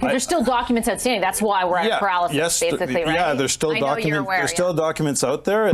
There's still documents outstanding. That's why we're at paralysis, basically, right? Yeah, there's still documents out there.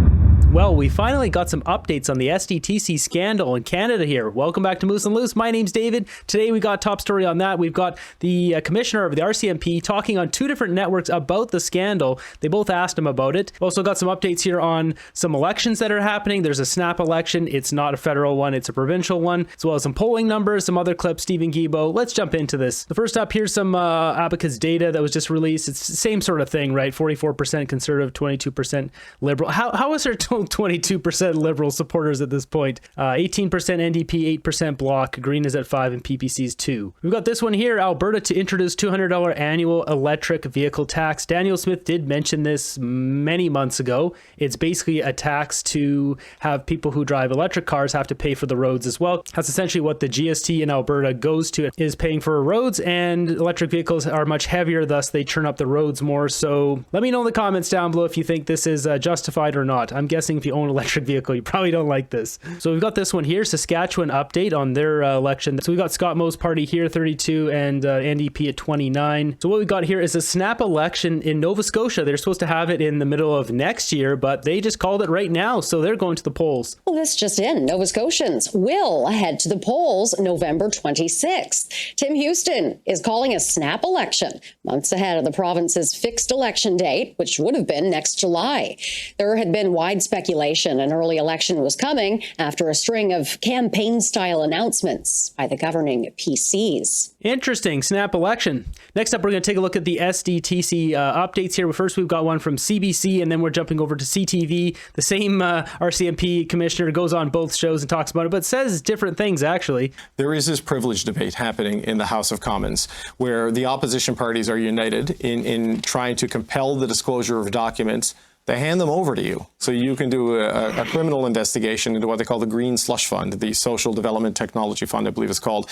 Well, we finally got some updates on the SDTC scandal in Canada here. Welcome back to Moose and Loose. My name's David. Today we got top story on that. We've got the commissioner of the RCMP talking on two different networks about the scandal. They both asked him about it. Also got some updates here on some elections that are happening. There's a snap election. It's not a federal one. It's a provincial one, as well as some polling numbers, some other clips. Stephen Guilbeault. Let's jump into this. The first up, here's some Abacus data that was just released. It's the same sort of thing, right? 44% conservative, 22% liberal. How is there 22% liberal supporters at this point? 18% NDP, 8% Bloc. Green is at 5 and PPC's 2. We've got this one here. Alberta to introduce $200 annual electric vehicle tax. Daniel Smith did mention this many months ago. It's basically a tax to have people who drive electric cars have to pay for the roads as well. That's essentially what the GST in Alberta goes to, is paying for roads, and electric vehicles are much heavier, thus they churn up the roads more. So let me know in the comments down below if you think this is justified or not. I'm guessing if you own an electric vehicle, you probably don't like this. So we've got this one here, Saskatchewan update on their election. So we've got Scott Moe's party here, 32, and NDP at 29. So what we've got here is a snap election in Nova Scotia. They're supposed to have it in the middle of next year, but they just called it right now, so they're going to the polls. Well, this just in. Nova Scotians will head to the polls November 26th. Tim Houston is calling a snap election months ahead of the province's fixed election date, which would have been next July. There had been wide speculation an early election was coming after a string of campaign-style announcements by the governing PCs. Interesting. Snap election. Next up, we're going to take a look at the SDTC updates here. First, we've got one from CBC, and then we're jumping over to CTV. The same RCMP commissioner goes on both shows and talks about it, but says different things, actually. There is this privilege debate happening in the House of Commons, where the opposition parties are united in trying to compel the disclosure of documents. They hand them over to you, so you can do a criminal investigation into what they call the Green Slush Fund, the Social Development Technology Fund, I believe it's called.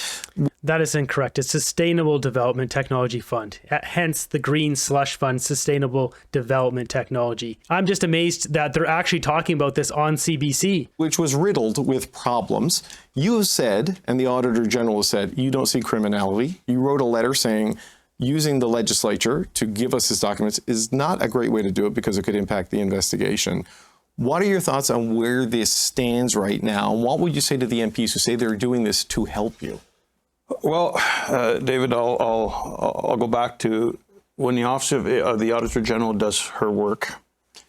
That is incorrect. It's Sustainable Development Technology Fund. Hence the Green Slush Fund, Sustainable Development Technology. I'm just amazed that they're actually talking about this on CBC. Which was riddled with problems. You have said, and the Auditor General has said, you don't see criminality. You wrote a letter saying using the legislature to give us his documents is not a great way to do it because it could impact the investigation. What are your thoughts on where this stands right now? And what would you say to the MPs who say they're doing this to help you? Well, David, I'll go back to when the Office of the Auditor General does her work.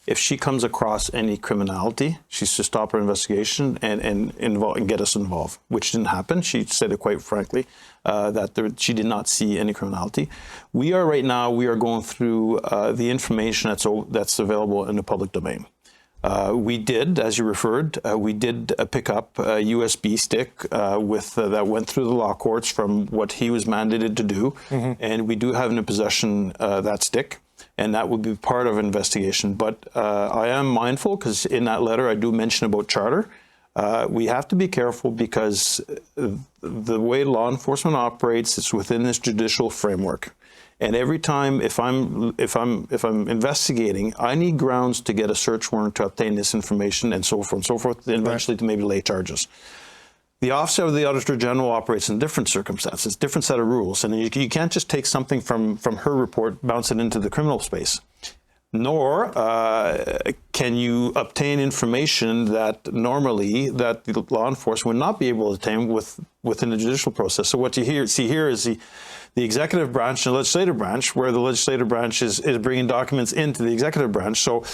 If she comes across any criminality, she's to stop her investigation and get us involved, which didn't happen. She said it quite frankly, that she did not see any criminality. We are going through the information that's available in the public domain. We did, as you referred, we did pick up a USB stick that went through the law courts from what he was mandated to do, and we do have in possession that stick. And that would be part of an investigation. But I am mindful, because in that letter I do mention about charter. We have to be careful because the way law enforcement operates is within this judicial framework. And every time, if I'm investigating, I need grounds to get a search warrant to obtain this information and so forth, and eventually to maybe lay charges. The Office of the Auditor General operates in different circumstances, different set of rules, and you can't just take something from her report, bounce it into the criminal space. Nor can you obtain information that normally that the law enforcement would not be able to obtain within the judicial process. So what you see here is the executive branch and the legislative branch, where the legislative branch is bringing documents into the executive branch. So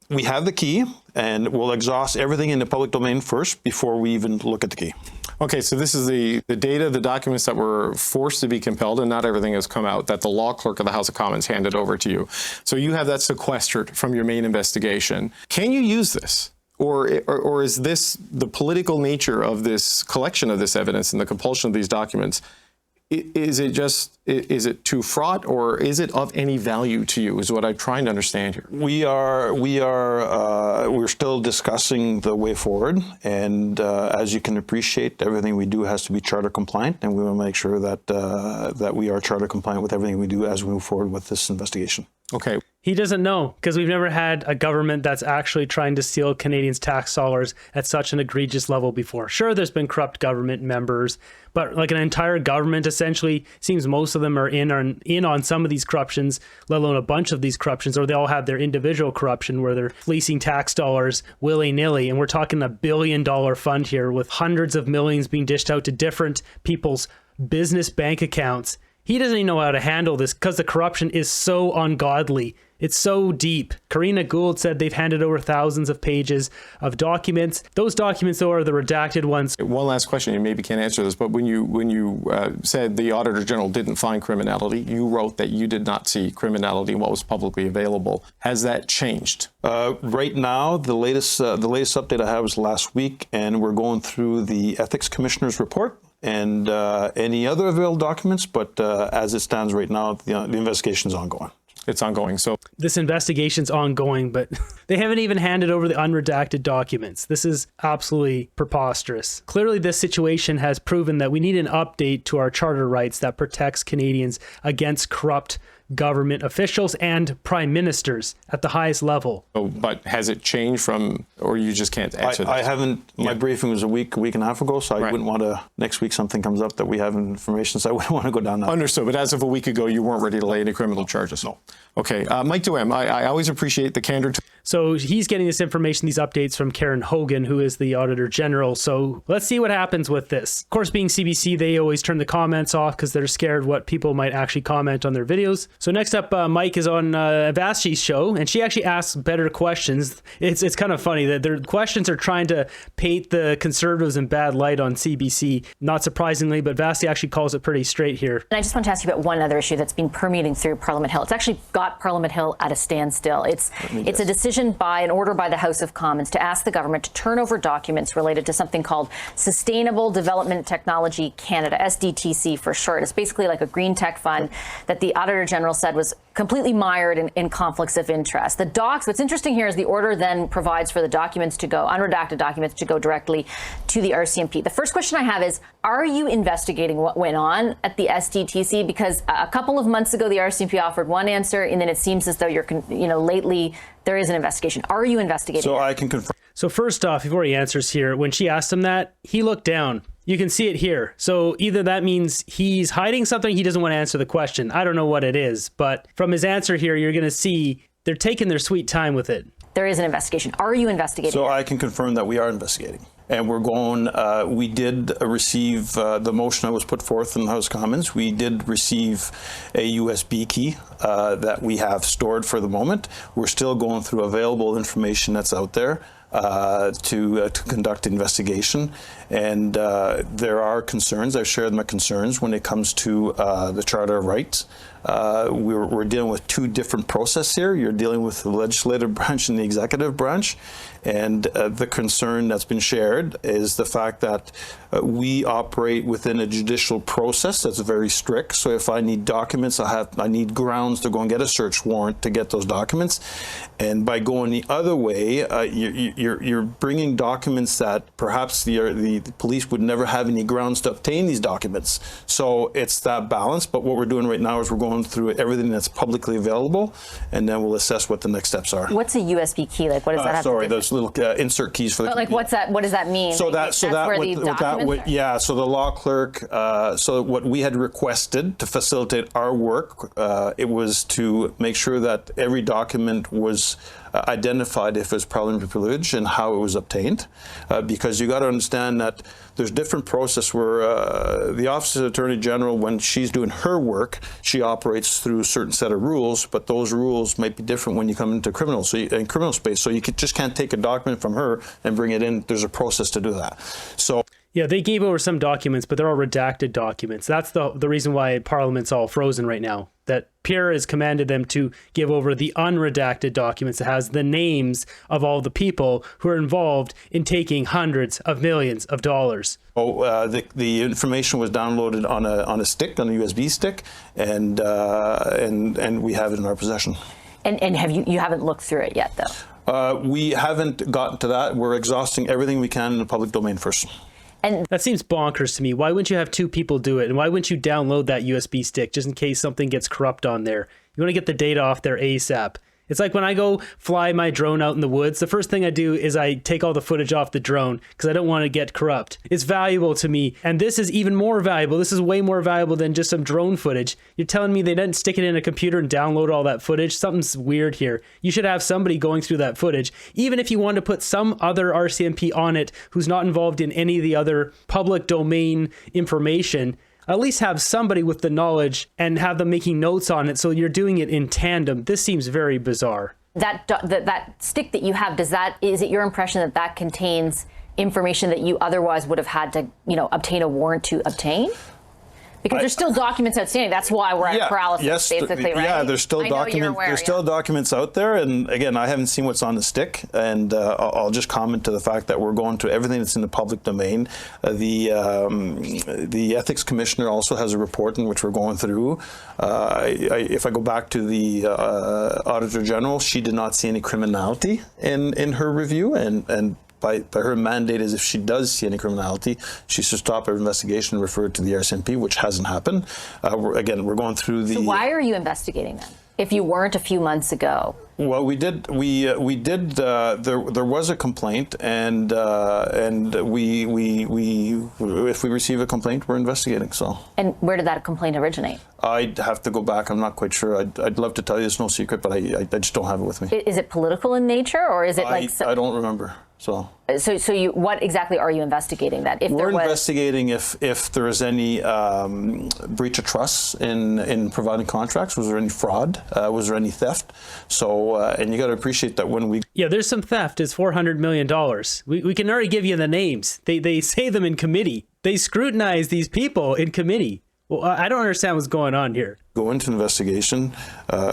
we have the key, and we'll exhaust everything in the public domain first before we even look at the key. Okay, so this is the data, the documents that were forced to be compelled, and not everything has come out, that the law clerk of the House of Commons handed over to you. So you have that sequestered from your main investigation. Can you use this? Or is this the political nature of this collection of this evidence and the compulsion of these documents? Is it too fraught, or is it of any value to you, is what I'm trying to understand here? We're still discussing the way forward, and as you can appreciate, everything we do has to be charter compliant, and we will make sure that we are charter compliant with everything we do as we move forward with this investigation. Okay, He doesn't know because we've never had a government that's actually trying to steal Canadians' tax dollars at such an egregious level before. Sure, there's been corrupt government members, but like an entire government, essentially, seems most of them are in on some of these corruptions, let alone a bunch of these corruptions, or they all have their individual corruption where they're fleecing tax dollars willy-nilly. And we're talking $1 billion fund here with hundreds of millions being dished out to different people's business bank accounts. He doesn't even know how to handle this because the corruption is so ungodly. It's so deep. Karina Gould said they've handed over thousands of pages of documents. Those documents, though, are the redacted ones. One last question. You maybe can't answer this, but when you said the Auditor General didn't find criminality, you wrote that you did not see criminality in what was publicly available. Has that changed? Right now, the latest update I have was last week, and we're going through the Ethics Commissioner's report and any other available documents. But as it stands right now, the investigation is ongoing. It's ongoing. So this investigation's ongoing, but they haven't even handed over the unredacted documents. This is absolutely preposterous. Clearly, this situation has proven that we need an update to our charter rights that protects Canadians against corrupt government officials and prime ministers at the highest level. Oh, but has it changed from, or you just can't answer that? I haven't, my briefing was a week and a half ago, so I wouldn't want to, next week something comes up that we have information, so I wouldn't want to go down that. Understood, but as of a week ago, you weren't ready to lay any criminal charges? No. Okay, Mike Duhem, I always appreciate the candor. So he's getting this information, these updates from Karen Hogan, who is the Auditor General. So let's see what happens with this. Of course, being CBC, they always turn the comments off because they're scared what people might actually comment on their videos. So next up, Mike is on Vashti's show, and she actually asks better questions. It's kind of funny that their questions are trying to paint the Conservatives in bad light on CBC, not surprisingly, but Vashti actually calls it pretty straight here. And I just want to ask you about one other issue that's been permeating through Parliament Hill. It's actually got Parliament Hill at a standstill. It's a decision by an order by the House of Commons to ask the government to turn over documents related to something called Sustainable Development Technology Canada, SDTC for short. It's basically like a green tech fund that the Auditor General said was completely mired in conflicts of interest. The docs, what's interesting here is the order then provides for the documents to go, unredacted documents to go directly to the RCMP. The first question I have is, are you investigating what went on at the SDTC? Because a couple of months ago, the RCMP offered one answer, and then it seems as though lately there is an investigation. Are you investigating? So I can confirm. So first off, before he answers here, when she asked him that, he looked down. You can see it here. So either that means he's hiding something, he doesn't want to answer the question. I don't know what it is, but from his answer here, you're going to see they're taking their sweet time with it. There is an investigation. Are you investigating? So I can confirm that we are investigating. And we're going, we did receive the motion that was put forth in the House of Commons. We did receive a USB key that we have stored for the moment. We're still going through available information that's out there to conduct investigation. And there are concerns. I've shared my concerns when it comes to the Charter of Rights. We're dealing with two different processes here. You're dealing with the legislative branch and the executive branch. And the concern that's been shared is the fact that we operate within a judicial process that's very strict. So if I need documents, I need grounds to go and get a search warrant to get those documents. And by going the other way, you're bringing documents that perhaps the police would never have any grounds to obtain these documents. So it's that balance. But what we're doing right now is we're going through everything that's publicly available, and then we'll assess what the next steps are. What's a USB key? Like, what does that have to do? Those little insert keys for the. But like, what's that? What does that mean? So So the law clerk. So what we had requested to facilitate our work, it was to make sure that every document was identified if it was parliamentary privilege and how it was obtained, because you got to understand that there's different process where the Office of the Attorney General, when she's doing her work, she operates through a certain set of rules, but those rules might be different when you come into criminal space. So you just can't take a document from her and bring it in. There's a process to do that. So. Yeah, they gave over some documents, but they're all redacted documents. That's the reason why Parliament's all frozen right now. That Pierre has commanded them to give over the unredacted documents that has the names of all the people who are involved in taking hundreds of millions of dollars. The information was downloaded on a stick, on a USB stick, and we have it in our possession. And you haven't looked through it yet, though? We haven't gotten to that. We're exhausting everything we can in the public domain first. And that seems bonkers to me. Why wouldn't you have two people do it? And why wouldn't you download that USB stick just in case something gets corrupt on there? You want to get the data off there ASAP. It's like when I go fly my drone out in the woods, the first thing I do is I take all the footage off the drone because I don't want to get corrupt. It's valuable to me. And this is even more valuable. This is way more valuable than just some drone footage. You're telling me they didn't stick it in a computer and download all that footage? Something's weird here. You should have somebody going through that footage, even if you want to put some other RCMP on it who's not involved in any of the other public domain information. At least have somebody with the knowledge and have them making notes on it so you're doing it in tandem. This seems very bizarre. That stick that you have, is it your impression that that contains information that you otherwise would have had to, obtain a warrant to obtain? Because there's still documents outstanding. That's why we're at paralysis, basically, right? Yeah, there's still documents out there. And again, I haven't seen what's on the stick. And I'll just comment to the fact that we're going through everything that's in the public domain. The Ethics Commissioner also has a report in which we're going through. If I go back to the Auditor General, she did not see any criminality in her review. And by her mandate is if she does see any criminality, she should stop her investigation and refer it to the RCMP, which hasn't happened. We're going through the... So why are you investigating them if you weren't a few months ago? Well, we did. There was a complaint, and if we receive a complaint, we're investigating. So. And where did that complaint originate? I'd have to go back. I'm not quite sure. I'd love to tell you. It's no secret, but I just don't have it with me. Is it political in nature, or is it I don't remember. So you, what exactly are you investigating then? We're investigating if there is any breach of trust in providing contracts. Was there any fraud? Was there any theft? So, and you got to appreciate that when we... Yeah, there's some theft. It's $400 million. We can already give you the names. They say them in committee. They scrutinize these people in committee. Well, I don't understand what's going on here. Go into investigation,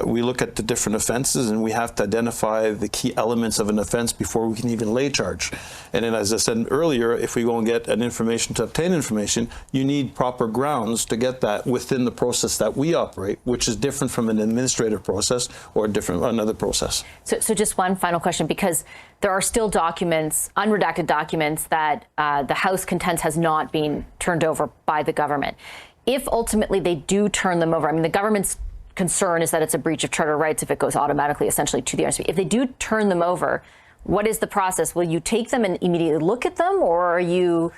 we look at the different offenses, and we have to identify the key elements of an offense before we can even lay charge. And then, as I said earlier, if we go and get an information to obtain information, you need proper grounds to get that within the process that we operate, which is different from an administrative process or another process. So just one final question, because there are still documents, unredacted documents, that the House contends has not been turned over by the government. If ultimately they do turn them over, I mean, the government's concern is that it's a breach of charter rights if it goes automatically, essentially, to the RCMP. If they do turn them over, what is the process? Will you take them and immediately look at them, or are you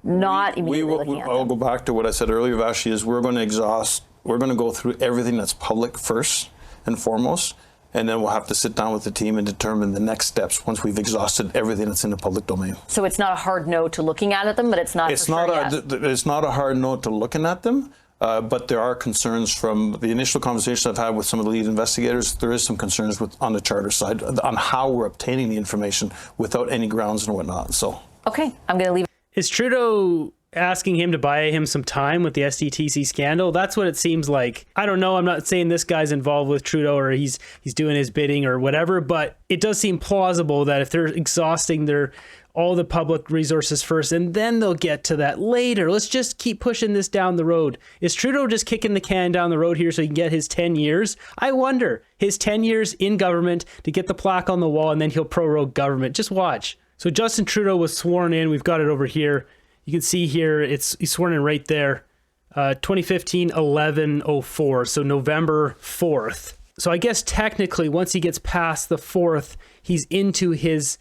not immediately looking at them? I'll go back to what I said earlier, Vashi, is we're going to go through everything that's public first and foremost, and then we'll have to sit down with the team and determine the next steps once we've exhausted everything that's in the public domain. So it's not a hard no to looking at them, but it's not. It's not a hard no to looking at them, but there are concerns from the initial conversations I've had with some of the lead investigators. There is some concerns on the charter side on how we're obtaining the information without any grounds and whatnot. So okay, I'm going to leave. Is Trudeau asking him to buy him some time with the SDTC scandal? That's what it seems like. I don't know. I'm not saying this guy's involved with Trudeau or he's doing his bidding or whatever, but it does seem plausible that if they're exhausting all the public resources first and then they'll get to that later. Let's just keep pushing this down the road. Is Trudeau just kicking the can down the road here so he can get his 10 years? I wonder. His 10 years in government to get the plaque on the wall, and then he'll prorogue government. Just watch. So Justin Trudeau was sworn in. We've got it over here. You can see here, he's sworn in right there, 2015-11-04, so November 4th. So I guess technically, once he gets past the 4th, he's into his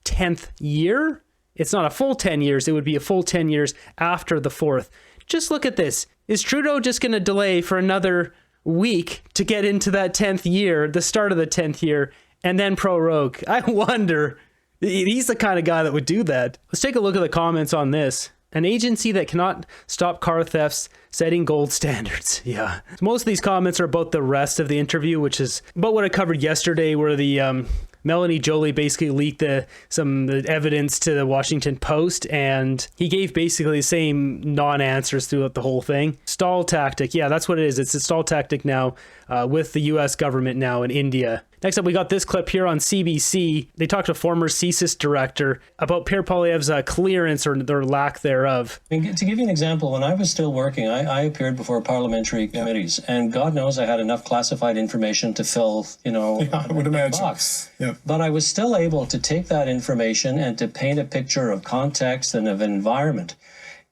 10th year. It's not a full 10 years. It would be a full 10 years after the 4th. Just look at this. Is Trudeau just going to delay for another week to get into that 10th year, the start of the 10th year, and then prorogue? I wonder. He's the kind of guy that would do that. Let's take a look at the comments on this. An agency that cannot stop car thefts, setting gold standards. Yeah. Most of these comments are about the rest of the interview, which is about what I covered yesterday, where the Melanie Joly basically leaked some evidence to the Washington Post, and he gave basically the same non-answers throughout the whole thing. Stall tactic. Yeah, that's what it is. It's a stall tactic now with the U.S. government now in India. Next up, we got this clip here on CBC. They talked to former CSIS director about Pierre Poilievre's clearance or their lack thereof. To give you an example, when I was still working, I appeared before parliamentary committees, and God knows I had enough classified information to fill, I would imagine. Box. Yeah. But I was still able to take that information and to paint a picture of context and of environment.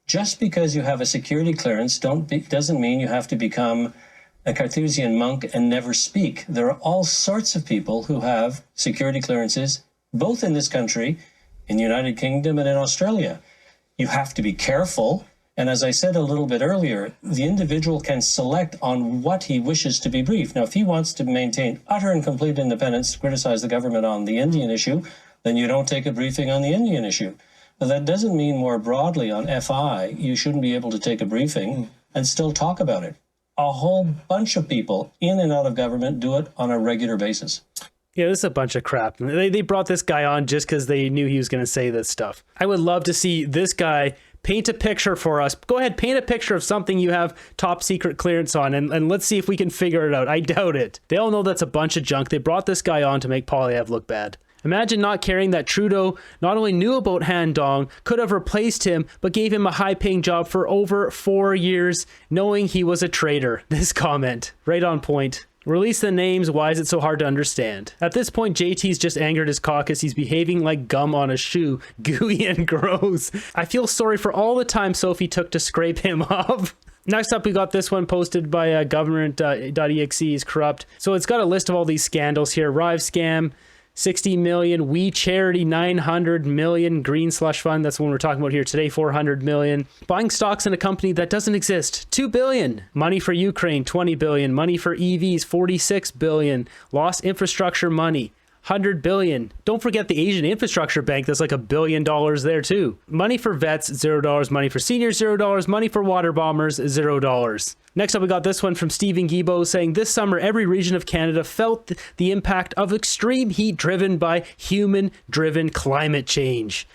Just because you have a security clearance doesn't mean you have to become a Carthusian monk and never speak. There are all sorts of people who have security clearances, both in this country, in the United Kingdom, and in Australia. You have to be careful. And as I said a little bit earlier, the individual can select on what he wishes to be briefed. Now, if he wants to maintain utter and complete independence to criticize the government on the Indian issue, then you don't take a briefing on the Indian issue. But that doesn't mean more broadly on FI, you shouldn't be able to take a briefing and still talk about it. A whole bunch of people in and out of government do it on a regular basis. Yeah, this is a bunch of crap. They brought this guy on just because they knew he was going to say this stuff. I would love to see this guy paint a picture for us. Go ahead, paint a picture of something you have top secret clearance on, and let's see if we can figure it out. I doubt it. They all know that's a bunch of junk. They brought this guy on to make Poilievre look bad. Imagine not caring that Trudeau not only knew about Han Dong, could have replaced him, but gave him a high-paying job for over 4 years, knowing he was a traitor. This comment, right on point. Release the names, why is it so hard to understand? At this point, JT's just angered his caucus. He's behaving like gum on a shoe, gooey and gross. I feel sorry for all the time Sophie took to scrape him up. Next up, we got this one posted by government.exe is corrupt. So it's got a list of all these scandals here. Rive scam, 60 million, We Charity 900 million, Green Slush Fund, that's the one we're talking about here today, 400 million. Buying stocks in a company that doesn't exist, 2 billion. Money for Ukraine, 20 billion. Money for EVs, 46 billion. Lost infrastructure money, 100 billion. Don't forget the Asian Infrastructure Bank, that's like $1 billion there too. Money for vets, $0. Money for seniors, $0. Money for water bombers, $0. Next up, we got this one from Stephen Guilbeault saying, this summer, every region of Canada felt the impact of extreme heat driven by human-driven climate change.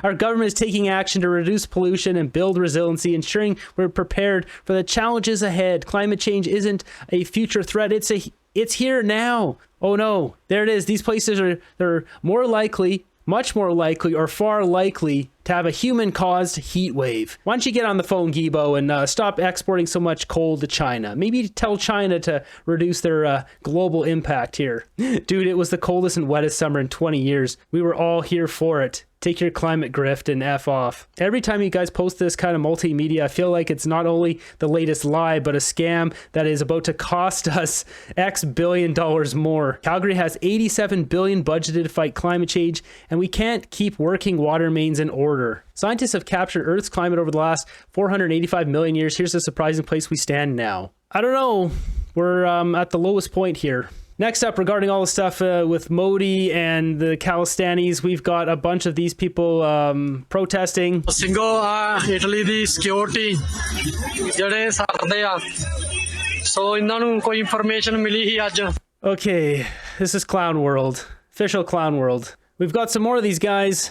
Our government is taking action to reduce pollution and build resiliency, ensuring we're prepared for the challenges ahead. Climate change isn't a future threat. It's here now. Oh no, there it is. These places they're more likely, much more likely, or far likely to have a human-caused heat wave. Why don't you get on the phone, Guilbeault, and stop exporting so much coal to China? Maybe tell China to reduce their global impact here. Dude, it was the coldest and wettest summer in 20 years. We were all here for it. Take your climate grift and F off. Every time you guys post this kind of multimedia, I feel like it's not only the latest lie, but a scam that is about to cost us X billion dollars more. Calgary has $87 billion budgeted to fight climate change, and we can't keep working water mains in order. Scientists have captured Earth's climate over the last 485 million years. Here's the surprising place we stand now. I don't know. We're at the lowest point here. Next up, regarding all the stuff with Modi and the Khalistanis, we've got a bunch of these people protesting. Italy the security ਜਿਹੜੇ ਸਾਡੇ ਆ ਸੋ ਇਹਨਾਂ ਨੂੰ ਕੋਈ information ਮਿਲੀ ਹੀ ਅੱਜ. Okay, this is Clown World. Official Clown World. We've got some more of these guys.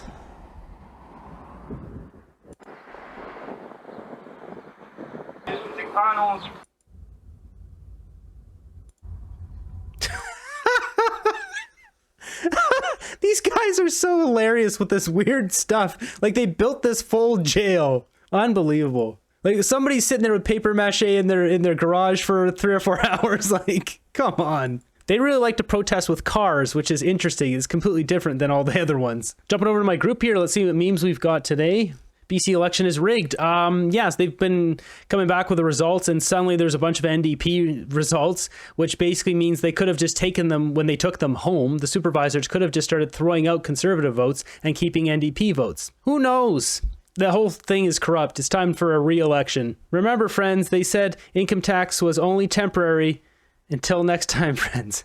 These guys are so hilarious with this weird stuff. Like, they built this full jail. Unbelievable. Like, somebody's sitting there with paper mache in their garage for 3 or 4 hours. Like, come on. They really like to protest with cars, which is interesting. It's completely different than all the other ones. Jumping over to my group here, let's see what memes we've got today. BC election is rigged. Yes, they've been coming back with the results, and suddenly there's a bunch of NDP results, which basically means they could have just taken them when they took them home. The supervisors could have just started throwing out Conservative votes and keeping NDP votes. Who knows? The whole thing is corrupt. It's time for a re-election. Remember, friends, they said income tax was only temporary. Until next time, friends.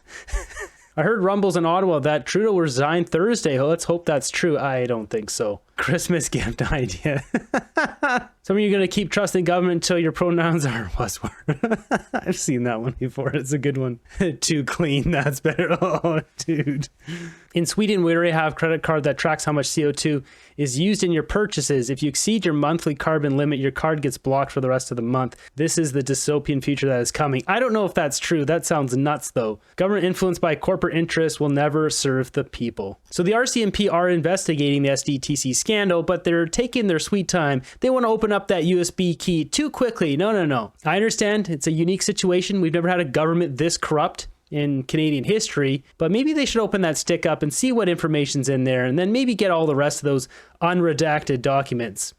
I heard rumbles in Ottawa that Trudeau will resign Thursday. Well, let's hope that's true. I don't think so. Christmas gift idea. Some of you are going to keep trusting government until your pronouns are was were. I've seen that one before. It's a good one. Too clean. That's better. Oh, dude. In Sweden, we already have a credit card that tracks how much CO2 is used in your purchases. If you exceed your monthly carbon limit, your card gets blocked for the rest of the month. This is the dystopian future that is coming. I don't know if that's true. That sounds nuts, though. Government influenced by corporate interests will never serve the people. So the RCMP are investigating the SDTC scandal, but they're taking their sweet time. They want to open up that USB key too quickly. No. I understand it's a unique situation. We've never had a government this corrupt in Canadian history, but maybe they should open that stick up and see what information's in there, and then maybe get all the rest of those unredacted documents.